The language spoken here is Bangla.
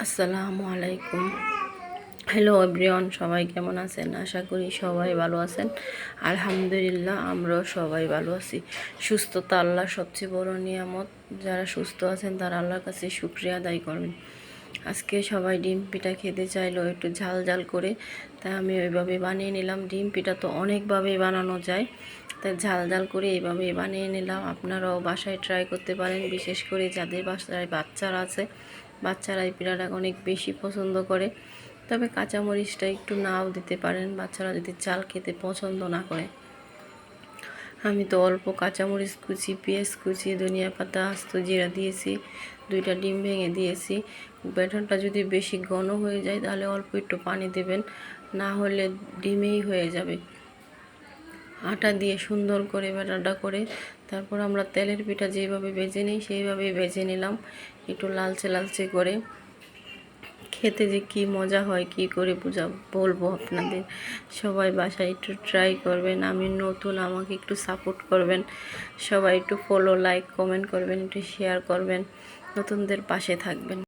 আসসালামু আলাইকুম। হ্যালো এভরিওয়ান, সবাই কেমন আছেন? আশা করি সবাই ভালো আছেন। আলহামদুলিল্লাহ, আমরাও সবাই ভালো আছি। সুস্থতা আল্লাহর সবচেয়ে বড় নিয়ামত। যারা সুস্থ আছেন তারা আল্লাহর কাছে শুকরিয়া আদায় করবেন। আজকে সবাই ডিম পিঠা খেতে চাইলো একটু ঝাল ঝাল করে, তাই আমি ওইভাবে বানিয়ে নিলাম। ডিম পিঠা তো অনেকভাবেই বানানো যায়, তাই ঝাল ঝাল করে এইভাবে বানিয়ে নিলাম। আপনারাও বাসায় ট্রাই করতে পারেন, বিশেষ করে যাদের বাসায় বাচ্চারা আছে। বাচ্চারা এই পিঠাটা অনেক বেশি পছন্দ করে, তবে কাঁচামরিচটা একটু নাও দিতে পারেন বাচ্চারা যদি ঝাল খেতে পছন্দ না করে। আমি তো অল্প কাঁচামরিচ কুচি, পেঁয়াজ কুচি, ধনিয়া পাতা, আস্ত জিরা দিয়েছি, 2টা ডিম ভেঙে দিয়েছি। ব্যাটারটা যদি বেশি ঘন হয়ে যায় তাহলে অল্প একটু পানি দেবেন, না হলে ডিমেই হয়ে যাবে। আটা দিয়ে সুন্দর করে ব্যাটারটা করে তারপর আমরা তেলের পিঠা যেভাবে ভেজে নিই সেইভাবেই ভেজে নিলাম, একটু লালচে লালচে করে। খেতে যে কি মজা হয় কি করে বলবো আপনাদের। সবাই বাসায় একটু ট্রাই করবেন। আমি নতুন, আমাকে একটু সাপোর্ট করবেন। সবাই একটু ফলো, লাইক, কমেন্ট করবেন, একটু শেয়ার করবেন, নতুনদের পাশে থাকবেন।